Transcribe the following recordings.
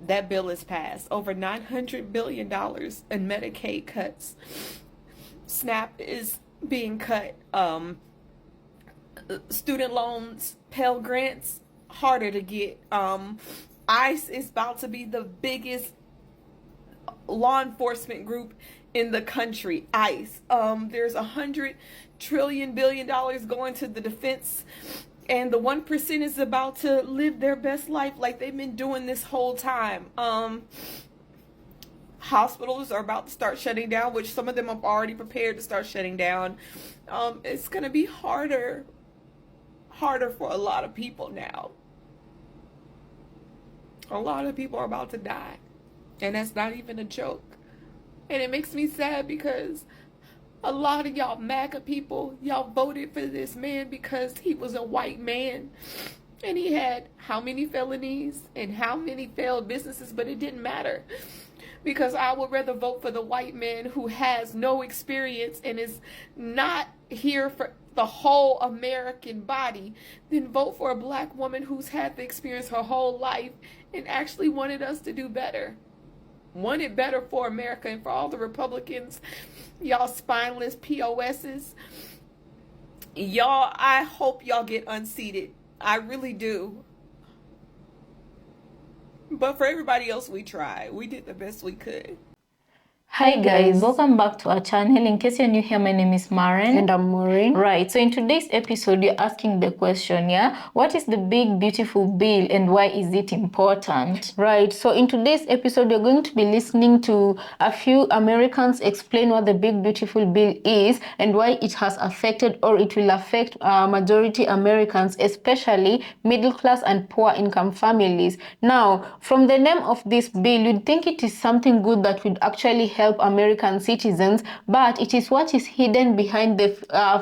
that bill is passed. Over $900 billion in Medicaid cuts. SNAP is being cut. Student loans, Pell Grants, harder to get. ICE is about to be the biggest law enforcement group in the country. ICE. There's $100 billion going to the defense, and the 1% is about to live their best life like they've been doing this whole time. Hospitals are about to start shutting down, which some of them have already prepared to start shutting down. It's gonna be harder for a lot of people now. A lot of people are about to die, and that's not even a joke. And it makes me sad because a lot of y'all MAGA people, y'all voted for this man because he was a white man and he had how many felonies and how many failed businesses, but it didn't matter. Because I would rather vote for the white man who has no experience and is not here for the whole American body than vote for a black woman who's had the experience her whole life and actually wanted us to do better. Wanted better for America. And for all the Republicans, y'all spineless POSs, y'all, I hope y'all get unseated. I really do. But for everybody else, we tried. We did the best we could. Hi guys, welcome back to our channel. In case you're new here, my name is Maren. And I'm Maureen. Right, so in today's episode, you're asking the question, what is the big beautiful bill and why is it important? Right, so in today's episode, you're going to be listening to a few Americans explain what the big beautiful bill is and why it has affected or it will affect majority Americans, especially middle class and poor income families. Now, from the name of this bill, you'd think it is something good that would actually help American citizens, but it is what is hidden behind the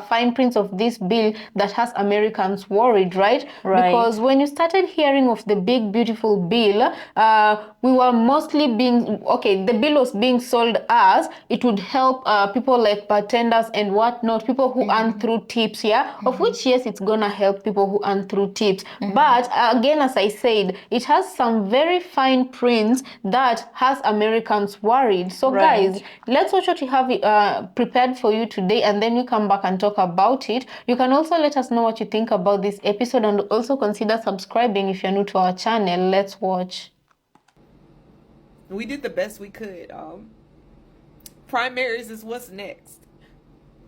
fine print of this bill that has Americans worried, right? Because when you started hearing of the big beautiful bill, we were mostly the bill was being sold as it would help people like bartenders and whatnot, people who earn through tips, of which, yes, it's gonna help people who earn through tips. But again, as I said, it has some very fine prints that has Americans worried. So guys, let's watch what we have prepared for you today, and then we come back and talk about it. You can also let us know what you think about this episode, and also consider subscribing if you're new to our channel. Let's watch. We did the best we could. Primaries is what's next.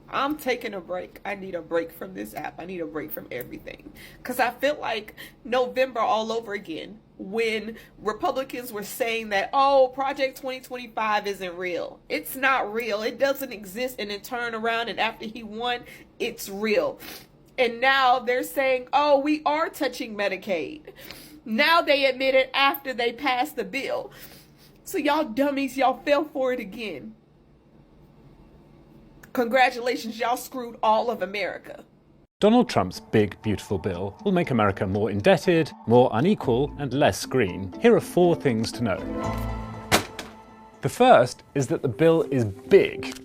I'm taking a break. I need a break from this app. I need a break from everything. Because I feel like November all over again when Republicans were saying that, oh, Project 2025 isn't real. It's not real. It doesn't exist. And then turn around and after he won, it's real. And now they're saying, oh, we are touching Medicaid. Now they admit it after they passed the bill. So y'all dummies, y'all fell for it again. Congratulations, y'all screwed all of America. Donald Trump's big, beautiful bill will make America more indebted, more unequal, and less green. Here are 4 things to know. The first is that the bill is big.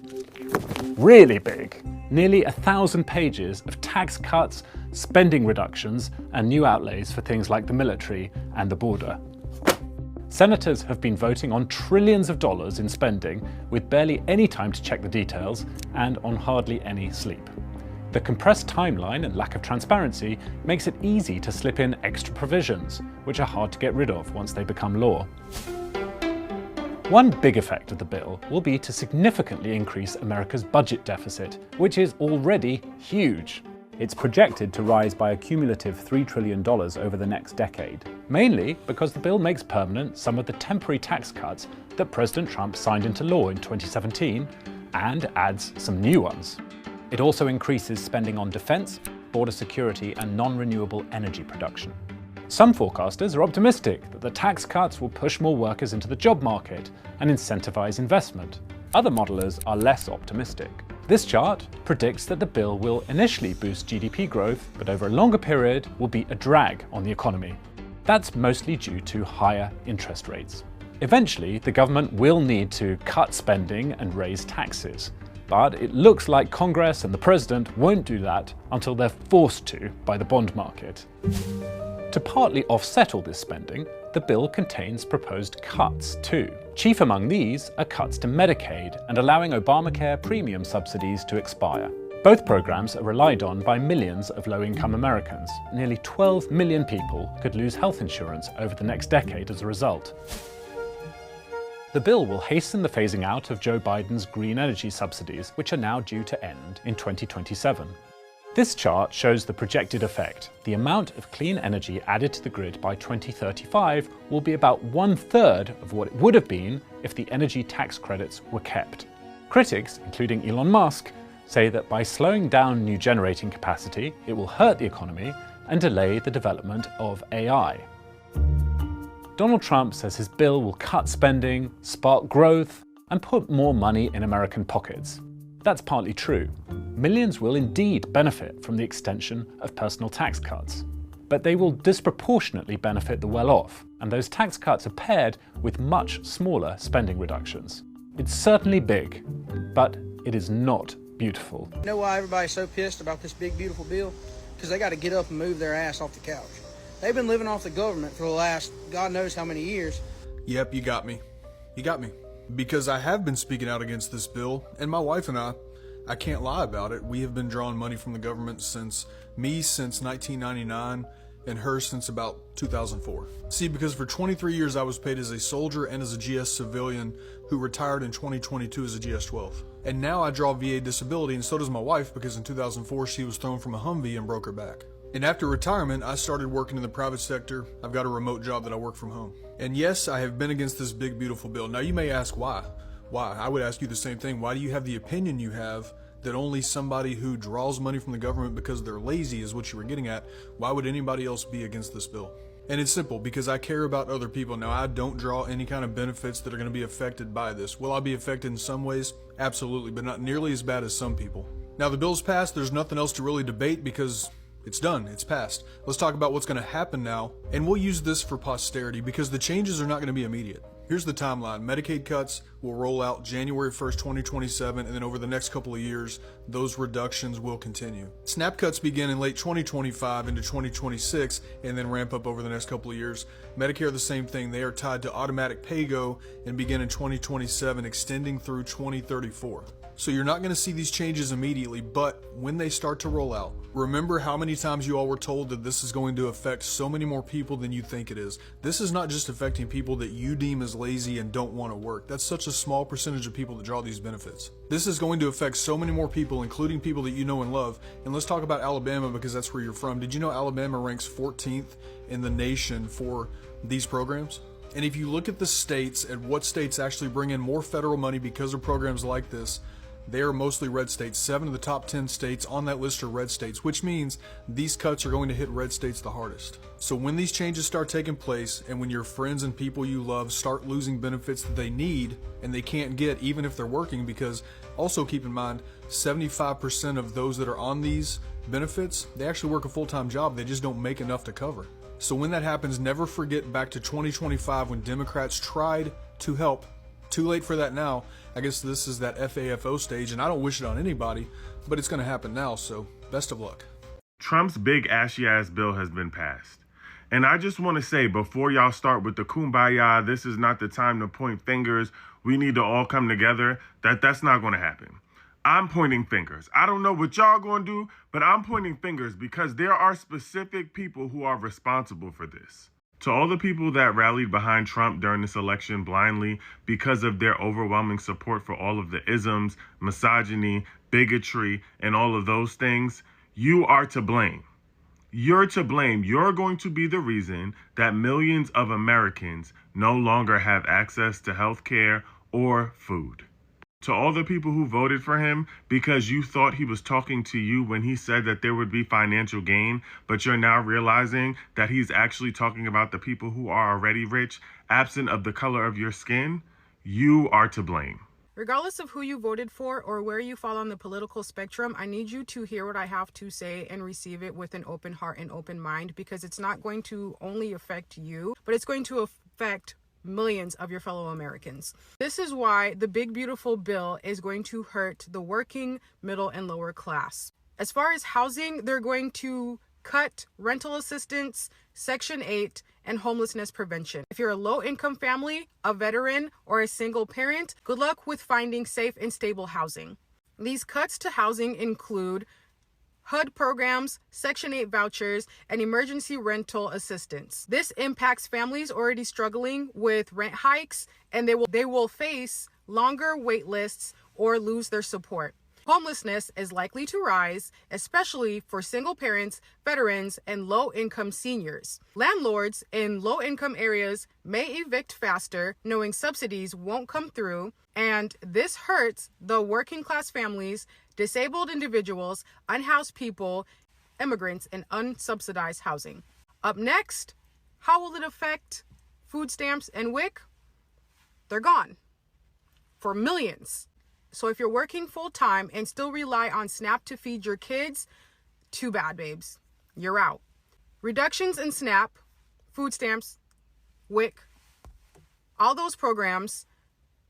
Really big. Nearly 1,000 pages of tax cuts, spending reductions, and new outlays for things like the military and the border. Senators have been voting on trillions of dollars in spending with barely any time to check the details and on hardly any sleep. The compressed timeline and lack of transparency makes it easy to slip in extra provisions, which are hard to get rid of once they become law. One big effect of the bill will be to significantly increase America's budget deficit, which is already huge. It's projected to rise by a cumulative $3 trillion over the next decade, mainly because the bill makes permanent some of the temporary tax cuts that President Trump signed into law in 2017 and adds some new ones. It also increases spending on defense, border security, and non-renewable energy production. Some forecasters are optimistic that the tax cuts will push more workers into the job market and incentivize investment. Other modelers are less optimistic. This chart predicts that the bill will initially boost GDP growth, but over a longer period will be a drag on the economy. That's mostly due to higher interest rates. Eventually, the government will need to cut spending and raise taxes, but it looks like Congress and the president won't do that until they're forced to by the bond market. To partly offset all this spending, the bill contains proposed cuts too. Chief among these are cuts to Medicaid and allowing Obamacare premium subsidies to expire. Both programs are relied on by millions of low-income Americans. Nearly 12 million people could lose health insurance over the next decade as a result. The bill will hasten the phasing out of Joe Biden's green energy subsidies, which are now due to end in 2027. This chart shows the projected effect. The amount of clean energy added to the grid by 2035 will be about 1/3 of what it would have been if the energy tax credits were kept. Critics, including Elon Musk, say that by slowing down new generating capacity, it will hurt the economy and delay the development of AI. Donald Trump says his bill will cut spending, spark growth, and put more money in American pockets. That's partly true. Millions will indeed benefit from the extension of personal tax cuts. But they will disproportionately benefit the well-off, and those tax cuts are paired with much smaller spending reductions. It's certainly big, but it is not beautiful. You know why everybody's so pissed about this big, beautiful bill? Because they got to get up and move their ass off the couch. They've been living off the government for the last God knows how many years. Yep, you got me. You got me. Because I have been speaking out against this bill, and my wife and I can't lie about it. We have been drawing money from the government since 1999, and her since about 2004. See, because for 23 years I was paid as a soldier and as a GS civilian who retired in 2022 as a GS-12. And now I draw VA disability, and so does my wife, because in 2004 she was thrown from a Humvee and broke her back. And after retirement, I started working in the private sector. I've got a remote job that I work from home. And yes, I have been against this big, beautiful bill. Now you may ask why? Why? I would ask you the same thing. Why do you have the opinion you have that only somebody who draws money from the government because they're lazy is what you were getting at? Why would anybody else be against this bill? And it's simple, because I care about other people. Now, I don't draw any kind of benefits that are going to be affected by this. Will I be affected in some ways? Absolutely, but not nearly as bad as some people. Now, the bill's passed. There's nothing else to really debate because it's done. It's passed. Let's talk about what's going to happen now, and we'll use this for posterity because the changes are not going to be immediate. Here's the timeline. Medicaid cuts will roll out January 1st, 2027, and then over the next couple of years, those reductions will continue. SNAP cuts begin in late 2025 into 2026, and then ramp up over the next couple of years. Medicare, the same thing. They are tied to automatic pay-go and begin in 2027, extending through 2034. So you're not going to see these changes immediately, but when they start to roll out, remember how many times you all were told that this is going to affect so many more people than you think it is. This is not just affecting people that you deem as lazy and don't want to work. That's such a small percentage of people that draw these benefits. This is going to affect so many more people, including people that you know and love. And let's talk about Alabama, because that's where you're from. Did you know Alabama ranks 14th in the nation for these programs? And if you look at the states and what states actually bring in more federal money because of programs like this, they are mostly red states. 7 of the top 10 states on that list are red states, which means these cuts are going to hit red states the hardest. So when these changes start taking place, and when your friends and people you love start losing benefits that they need and they can't get even if they're working, because also keep in mind, 75% of those that are on these benefits, they actually work a full-time job. They just don't make enough to cover. So when that happens, never forget back to 2025 when Democrats tried to help. Too late for that now. I guess this is that FAFO stage, and I don't wish it on anybody, but it's going to happen now, so best of luck. Trump's big ashy-ass bill has been passed. And I just want to say, before y'all start with the kumbaya, this is not the time to point fingers, we need to all come together, that's not going to happen. I'm pointing fingers. I don't know what y'all going to do, but I'm pointing fingers because there are specific people who are responsible for this. To all the people that rallied behind Trump during this election blindly because of their overwhelming support for all of the isms, misogyny, bigotry, and all of those things, you are to blame. You're to blame. You're going to be the reason that millions of Americans no longer have access to health care or food. To all the people who voted for him because you thought he was talking to you when he said that there would be financial gain, but you're now realizing that he's actually talking about the people who are already rich, absent of the color of your skin, you are to blame. Regardless of who you voted for or where you fall on the political spectrum, I need you to hear what I have to say and receive it with an open heart and open mind, because it's not going to only affect you, but it's going to affect millions of your fellow Americans. This is why the big beautiful bill is going to hurt the working, middle, and lower class. As far as housing, they're going to cut rental assistance, Section 8, and homelessness prevention. If you're a low-income family, a veteran, or a single parent, good luck with finding safe and stable housing. These cuts to housing include HUD programs, Section 8 vouchers, and emergency rental assistance. This impacts families already struggling with rent hikes, and they will face longer wait lists or lose their support. Homelessness is likely to rise, especially for single parents, veterans, and low-income seniors. Landlords in low-income areas may evict faster, knowing subsidies won't come through, and this hurts the working-class families, disabled individuals, unhoused people, immigrants, and unsubsidized housing. Up next, how will it affect food stamps and WIC? They're gone for millions. So if you're working full-time and still rely on SNAP to feed your kids, too bad, babes. You're out. Reductions in SNAP, food stamps, WIC, all those programs,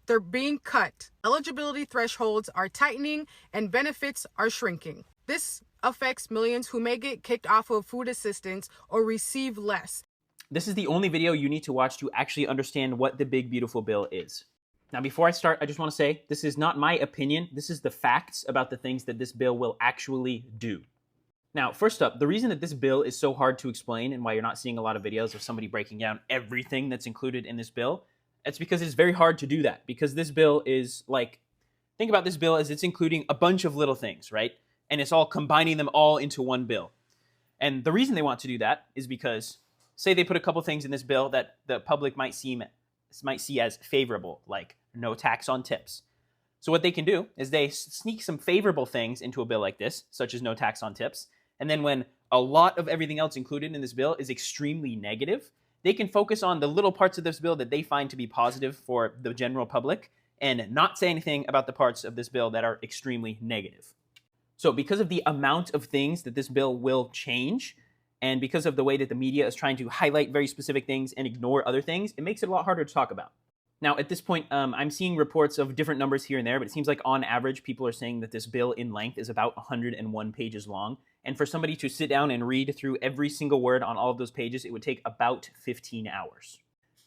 they're being cut. Eligibility thresholds are tightening and benefits are shrinking. This affects millions who may get kicked off of food assistance or receive less. This is the only video you need to watch to actually understand what the big beautiful bill is. Now, before I start, I just want to say this is not my opinion. This is the facts about the things that this bill will actually do. Now, first up, the reason that this bill is so hard to explain and why you're not seeing a lot of videos of somebody breaking down everything that's included in this bill, it's because it's very hard to do that. Because this bill is like, think about this bill as it's including a bunch of little things, right? And it's all combining them all into one bill. And the reason they want to do that is because, say they put a couple things in this bill that the public might see as favorable, like no tax on tips. So what they can do is they sneak some favorable things into a bill like this, such as no tax on tips. And then when a lot of everything else included in this bill is extremely negative, they can focus on the little parts of this bill that they find to be positive for the general public and not say anything about the parts of this bill that are extremely negative. So because of the amount of things that this bill will change, and because of the way that the media is trying to highlight very specific things and ignore other things, it makes it a lot harder to talk about. Now, at this point, I'm seeing reports of different numbers here and there, but it seems like on average, people are saying that this bill in length is about 101 pages long. And for somebody to sit down and read through every single word on all of those pages, it would take about 15 hours.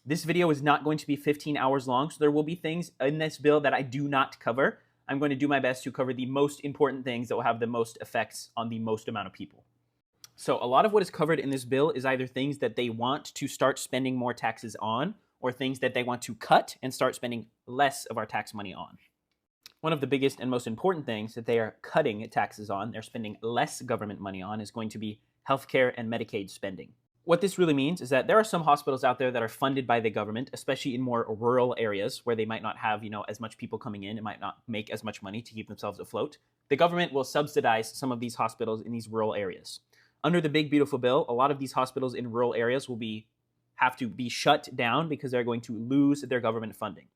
This video is not going to be 15 hours long, so there will be things in this bill that I do not cover. I'm going to do my best to cover the most important things that will have the most effects on the most amount of people. So a lot of what is covered in this bill is either things that they want to start spending more taxes on, or things that they want to cut and start spending less of our tax money on. One of the biggest and most important things that they are cutting taxes on, they're spending less government money on, is going to be healthcare and Medicaid spending. What this really means is that there are some hospitals out there that are funded by the government, especially in more rural areas where they might not have, as much people coming in and might not make as much money to keep themselves afloat. The government will subsidize some of these hospitals in these rural areas. Under the big beautiful bill, a lot of these hospitals in rural areas will have to be shut down because they're going to lose their government funding.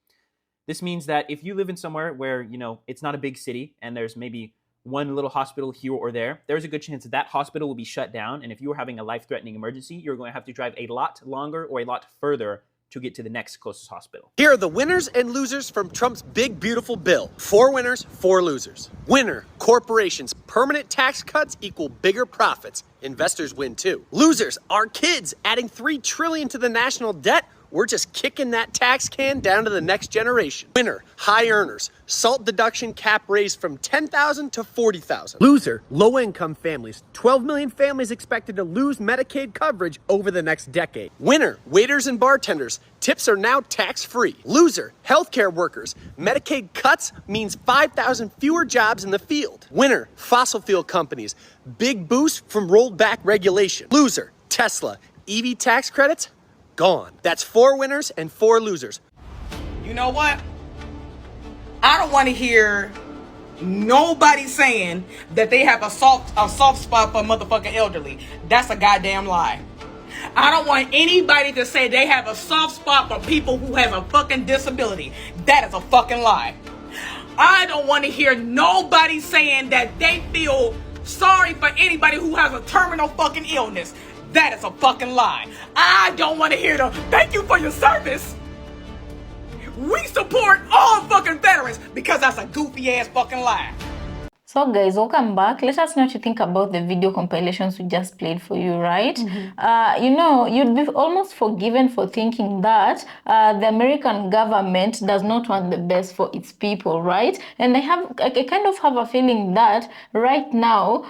This means that if you live in somewhere where, it's not a big city and there's maybe one little hospital here or there, there's a good chance that that hospital will be shut down. And if you are having a life-threatening emergency, you're going to have to drive a lot longer or a lot further to get to the next closest hospital. Here are the winners and losers from Trump's big beautiful bill. 4 winners, 4 losers. Winner, corporations. Permanent tax cuts equal bigger profits. Investors win too. Losers, our kids. Adding $3 trillion to the national debt. We're just kicking that tax can down to the next generation. Winner, high earners. SALT deduction cap raised from $10,000 to $40,000. Loser, low-income families. 12 million families expected to lose Medicaid coverage over the next decade. Winner, waiters and bartenders. Tips are now tax-free. Loser, healthcare workers. Medicaid cuts means 5,000 fewer jobs in the field. Winner, fossil fuel companies. Big boost from rolled back regulation. Loser, Tesla. EV tax credits? Gone. That's 4 winners and 4 losers. You know what? I don't want to hear nobody saying that they have a soft spot for motherfucking elderly. That's a goddamn lie. I don't want anybody to say they have a soft spot for people who have a fucking disability. That is a fucking lie. I don't want to hear nobody saying that they feel sorry for anybody who has a terminal fucking illness. That is a fucking lie. I don't want to hear the thank you for your service. We support all fucking veterans because that's a goofy ass fucking lie. So guys, welcome back. Let us know what you think about the video compilations we just played for you, right? You know, you'd be almost forgiven for thinking that the American government does not want the best for its people, right? And I kind of have a feeling that right now,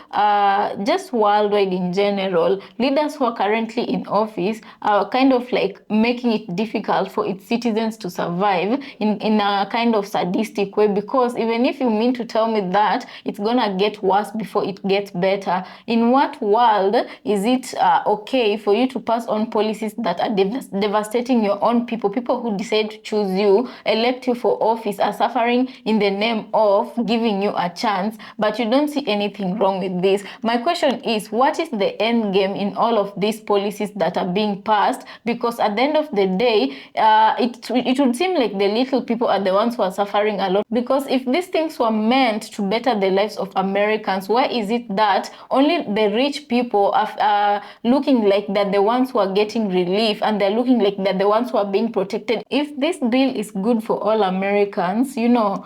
just worldwide in general, leaders who are currently in office are kind of like making it difficult for its citizens to survive in a kind of sadistic way, because even if you mean to tell me that it's gonna get worse before it gets better, in what world is it okay for you to pass on policies that are devastating your own people? People who decide to choose you, elect you for office, are suffering in the name of giving you a chance, but you don't see anything wrong with this. My question is, what is the end game in all of these policies that are being passed? Because at the end of the day, it would seem like the little people are the ones who are suffering a lot. Because if these things were meant to better the lives of Americans, why is it that only the rich people are looking like they're the ones who are getting relief, and they're looking like they're the ones who are being protected? If this bill is good for all Americans, you know,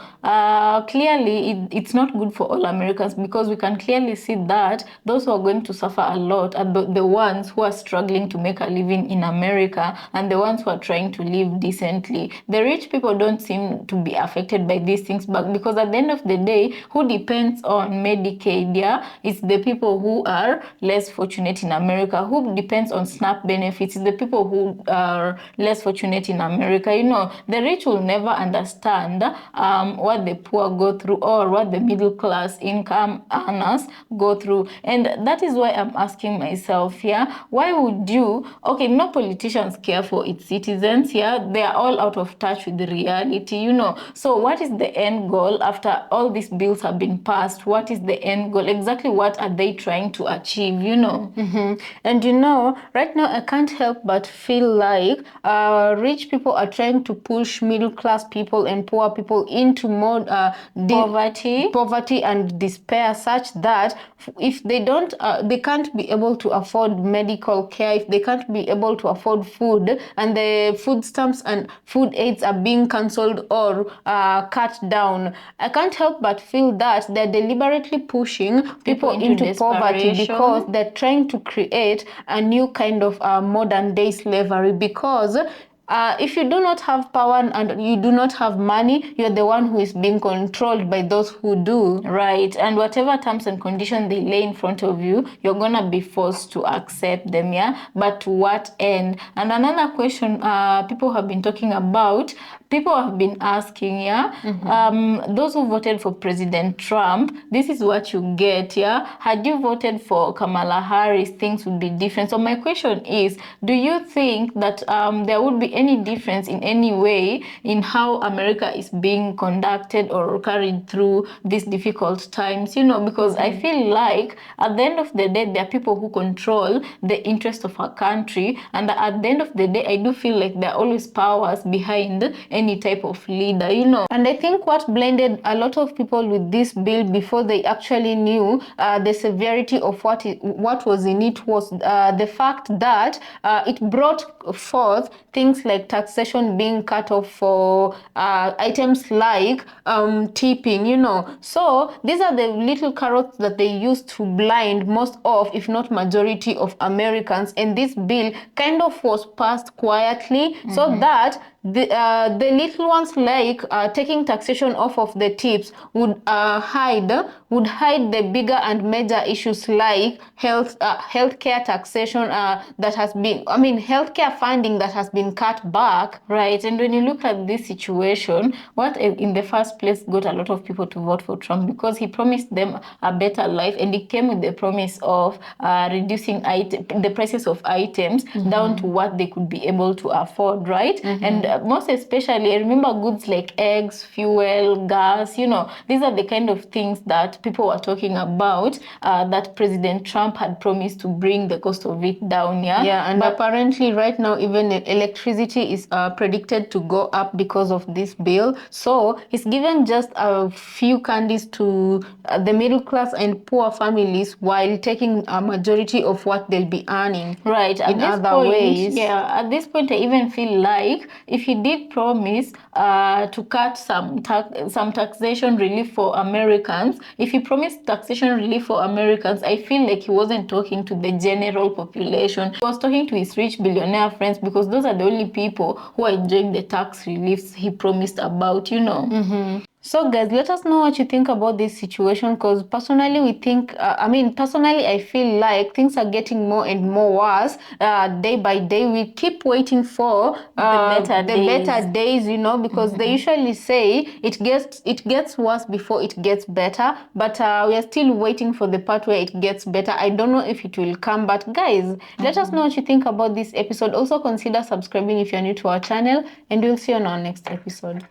clearly it's not good for all Americans, because we can clearly see that those who are going to suffer a lot are the ones who are struggling to make a living in America, and the ones who are trying to live decently. The rich people don't seem to be affected by these things, but because at the end of the day, who depends on Medicaid, yeah, it's the people who are less fortunate in America. Who depends on SNAP benefits? It's the people who are less fortunate in America. You know, the rich will never understand what the poor go through, or what the middle class income earners go through. And that is why I'm asking myself, yeah, why would you, okay, no politicians care for its citizens, yeah, they are all out of touch with the reality, you know. So what is the end goal after all these bills have been passed? What is the end goal? Exactly what are they trying to achieve, you know? And you know, right now I can't help but feel like rich people are trying to push middle class people and poor people into more poverty and despair, such that if they don't, they can't be able to afford medical care, if they can't be able to afford food, and the food stamps and food aids are being cancelled or cut down, I can't help but feel that they're deliberately pushing people into poverty, because they're trying to create a new kind of modern day slavery. Because if you do not have power and you do not have money, you're the one who is being controlled by those who do. Right. And whatever terms and conditions they lay in front of you, you're gonna be forced to accept them, yeah? But to what end? And another question people have been talking about, people have been asking, yeah, those who voted for President Trump, this is what you get, yeah? Had you voted for Kamala Harris, things would be different. So my question is, do you think that there would be any difference in any way in how America is being conducted or carried through these difficult times? You know, because I feel like at the end of the day, there are people who control the interest of our country, and at the end of the day, I do feel like there are always powers behind any type of leader, you know. And I think what blinded a lot of people with this bill before they actually knew the severity of what was in it was the fact that it brought forth things like taxation being cut off for items like tipping, you know. So these are the little carrots that they use to blind most of, if not majority of Americans. And this bill kind of was passed quietly, so that the little ones, like taking taxation off of the tips, would hide the bigger and major issues like healthcare taxation that has been, I mean, healthcare funding that has been cut back, right? And when you look at this situation, what in the first place got a lot of people to vote for Trump, because he promised them a better life, and he came with the promise of reducing the prices of items down to what they could be able to afford, right? And most especially, I remember goods like eggs, fuel, gas, you know, these are the kind of things that people were talking about, that President Trump had promised to bring the cost of it down, yeah? Yeah, and apparently right now even electricity is predicted to go up because of this bill. So he's given just a few candies to the middle class and poor families, while taking a majority of what they'll be earning. Right, in other ways. Yeah, at this point I even feel like if if he did promise to cut some taxation relief for Americans, if he promised taxation relief for Americans, I feel like he wasn't talking to the general population. He was talking to his rich billionaire friends, because those are the only people who are enjoying the tax reliefs he promised about, you know. So guys, let us know what you think about this situation, because personally personally I feel like things are getting more and more worse day by day. We keep waiting for the better days, you know, because they usually say it gets worse before it gets better, but we are still waiting for the part where it gets better. I don't know if it will come, but guys, let us know what you think about this episode. Also consider subscribing if you're new to our channel, and we'll see you on our next episode.